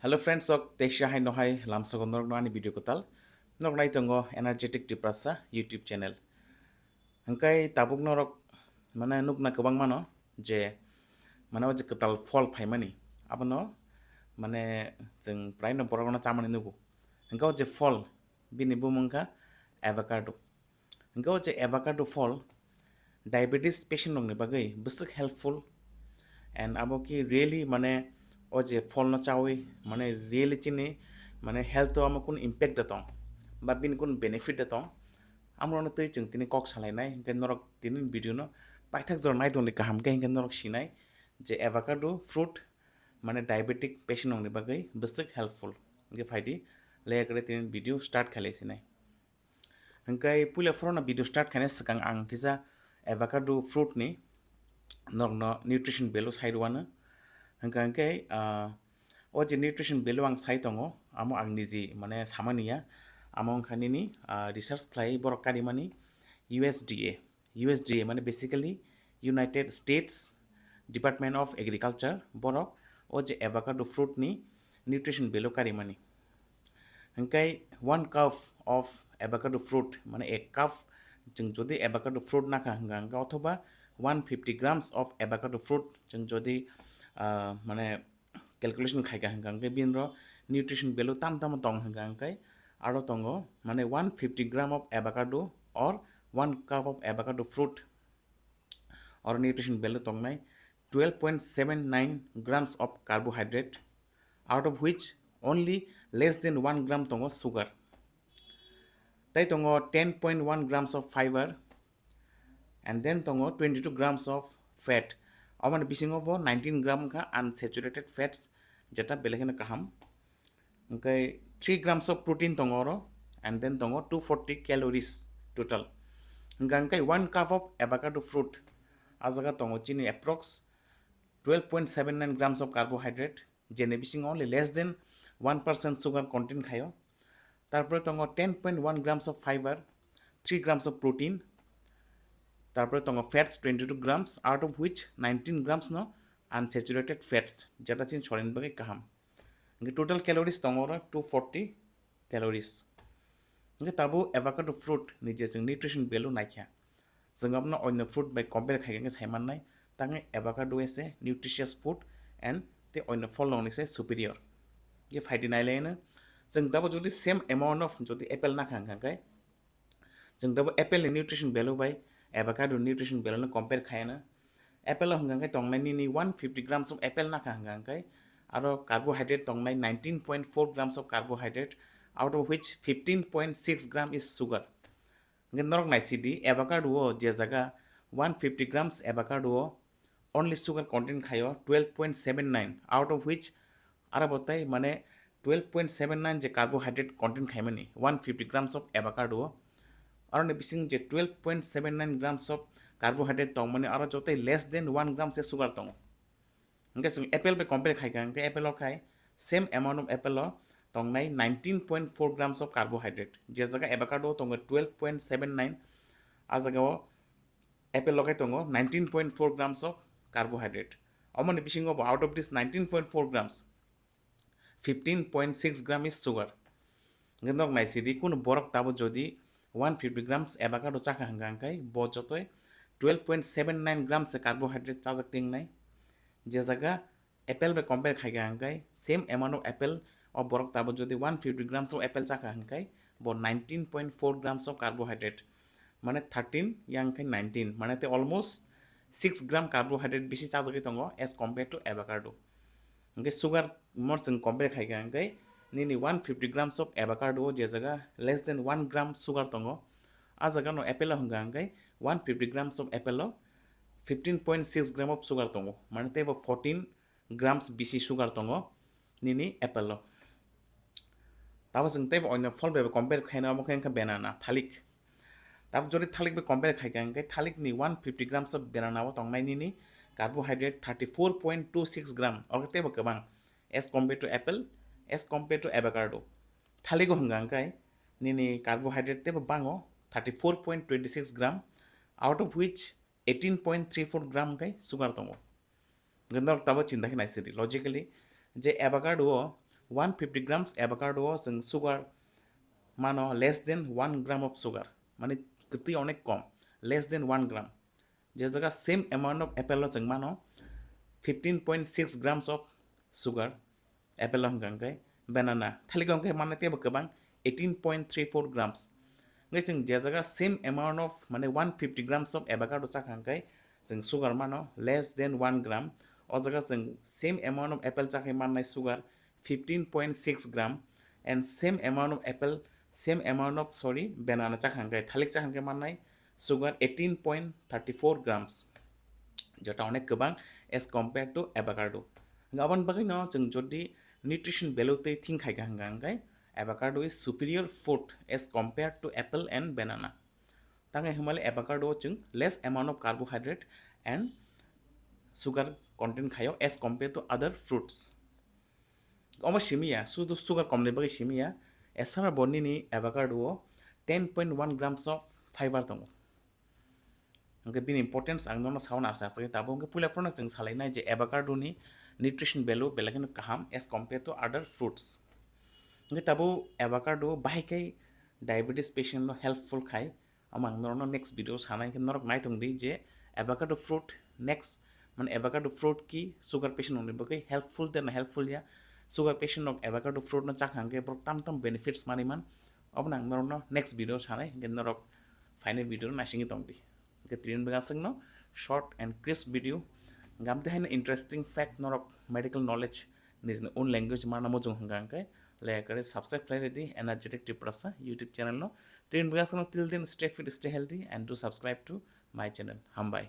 Hello friends of Tesha Hai Nohai Lamsago Norgnani video kotal Norgnai Tongo Energetic Tiprasa YouTube channel. Hangkai tabuk norok mana nukna kabang mano je mana je ketal fall paimani abano mane jeng prai no borogona chamani nugu. Hangkau je fall bini bumungka avocado. Hangkau je avocado fall diabetes patient nongni bagai busuk helpful and abo ki really mane o je ফল না চাওই মানে really চিনি মানে health আমো কোন impact দতং বা বিন কোন benefit দতং আমরা তৈ जों তিনি কক সালাইনাই হেন নরক তিনি ভিডিও ন পাইথাক জর নাই দনি কাহাম কে হেন নরক সিনাই যে এভাকাডো ফ্রুট মানে ডায়াবেটিক পেশেন্ট নংনি বাগै বসক হেল্পফুল গে ফাইদি লেয়াকরে তিনি ভিডিও স্টার্ট খালাইছিনাই হংকাই পুইলা ফরনা ভিডিও স্টার্ট খানে সকাং आं किजा एभाकाडो फ्रुट नि नरनो nutrition भेलु साइडवानो हंखांखाय o je nutrition value ang sai tongo amo ang niji mane samaniya amo angkhanini research khlai borok karimani USDA mane basically United States Department of Agriculture borok o je avocado fruit ni nutrition value karimani hangkai 1 cup of avocado fruit mane 1 cup जों যদি avocado fruit না খা হঙ্গা অথবা 150 grams of avocado fruit जों যদি মানে calculation খাইকা হঙ্গাঙ্কে বিনর নিউট্রিশন ভ্যালু তাম তাম তং হঙ্গাঙ্কাই আরো তঙ্গ মানে 150 gram of avocado or 1 cup of avocado fruit or nutrition value তংনাই 12.79 grams of carbohydrate out of which only less than 1 gram তঙ্গ sugar তাই তঙ্গ 10.1 grams of fiber and then তঙ্গ 22 grams of fat আমার বিসিংব 19 গ্রাম কা আনস্যাচুরেটেড ফ্যাটস যেটা বেলেখানে কাহাম ওমকাই 3 grams of protein tongoro and then tongo 240 calories total ngangkai 1 cup of avocado fruit ajaga tongo chini approx 12.79 grams of carbohydrate jene bising only less than 1% sugar content khayo tarpore tongo 10.1 grams of fiber 3 grams of protein তারপরে তোমার fats 22 grams out of which 19 grams ন unsaturated fats যেটা চিন সরেন বাগে কাহাম total calories তোমার 240 calories তাবো avocado fruit নিজে जों nutrition value নাইখা जों আপনা অন্য ফ্রুট বাই কম্পেয়ার খাইগে সাইমান নাই তাঙে এভাকাডো এসে নিউট্রিশিয়াস ফুড এন্ড তে অন্য ফল নংনিসে সুপিরিয়র যে ফাইদি নাইলাইনো जों দাবো যদি সেম অ্যামাউন্ট অফ যদি অ্যাপেল না খাঙ্গাই जों দাবো apple nutrition value by avocado nutrition belon compare khayana apple hangangkai tongnai ni 150 grams of apple na hangangkai aro carbohydrate tongnai 19.4 grams of carbohydrate out of which 15.6 gram is sugar ngen norok nai cd avocado je jaga 150 grams avocado only sugar content khayo 12.79 out of which arabotai mane 12.79 je carbohydrate content khaimani 150 grams of avocado और बिसिंग जे 12.79 grams of carbohydrate तंग माने आरो जोते less than 1 gram से sugar तंग okay जों Apple पे compare खाइ गांगे एप्पल खाइ सेम अमाउंट ऑफ एप्पल तंग नाइ 19.4 grams of carbohydrate जे जगह एवोकाडो तंग 12.79 आ जगह एप्पल खाइ तंग 19.4 grams of carbohydrate अमन बिसिंग out of this 19.4 grams 15.6 gram is sugar गनक नाइसिदि कुन बरक ताबो जदि 150 grams avocado chaka hangangkai bo jotoi 12.79 grams se carbohydrate chajak ting nai je jaga apple be compare khai hangkai same amount of apple or borok tabo jodi 150 grams of apple chaka hangkai bo 19.4 grams of carbohydrate mane 13 yang kai 19 mane te almost 6 gram carbohydrate bisi chajak tongo as compared to avocado okay sugar more jeng compare khai hangkai nini 150 grams of avocado je jaga less than 1 gram sugar tongo a jaga no apple hangangkai 150 grams of apple 15.6 gram of sugar tongo mane te 14 grams bisi sugar tongo nini apple tabo जों te oina fol be compare khaina mo khain banana thalik tab jodi thalik be compare khai gangai thalik ni 150 grams of banana tongnai nini carbohydrate 34.26 gram or te kabang as compared to apple as compared to avocado thaligo hangangkai nini carbohydrate te bango 34.26 gram out of which 18.34 gram kai sugar tongo gandor tabo chinta ke naisiri logically je avocado 150 grams avocado जों sugar मानो less than 1 gram of sugar माने गति अनेक कम less than 1 gram जे जगह same amount of apple जों मानो 15.6 grams of sugar apple हंगांगे banana थालिक हंगे माने ते बकबां 18.34 grams ngai जों जे जगह same amount of माने 150 grams of avocado चाखांगे जों sugar मानो less than 1 gram और जगह जों same amount of apple चाखे माननाय sugar 15.6 gram and same amount of apple same amount of banana चाखांगे थालिक चाखांगे माननाय sugar 18.34 grams যেটা অনেক গোबां as compared to avocado গাবন বাকি ন जों जदि nutrition value ते thing खायगा हंगांगे avocado is superior food as compared to apple and banana तांगे हमाले avocado जों less amount of carbohydrate and sugar content खायो as compared to other fruits अमा सिमिया सुदु sugar कम ने बगे सिमिया एसारा बनिनी avocado 10.1 grams of fiber दङ ओंके बिनि importance आं नोंनो सावन आसा ताबो ओंके पुलाफोरनो जों सालायनाय जे avocado नि nutrition value बेलेगनो काहाम as compared to other fruits ओंके ताबो avocado बाहायकै diabetes patient नो helpful खाय आं नोंनो next video सानाय के नरक नायथंदि जे avocado fruit next माने avocado fruit की sugar patient नो बगे helpful देना helpful या sugar patient नो avocado fruit नो चाखांगे ब्रक ताम benefits मानिमान अब नोंनो next video सानाय के नरक final video नाशिंगे तंगदि के त्रिन बगासंग no short and crisp video gamte hain interesting fact norok medical knowledge निजने own language माना मोजों हंगांगे ले करे subscribe play ready energetic tiprasa YouTube channel no त्रिन बगासंग till then stay fit stay healthy and do subscribe to my channel hambai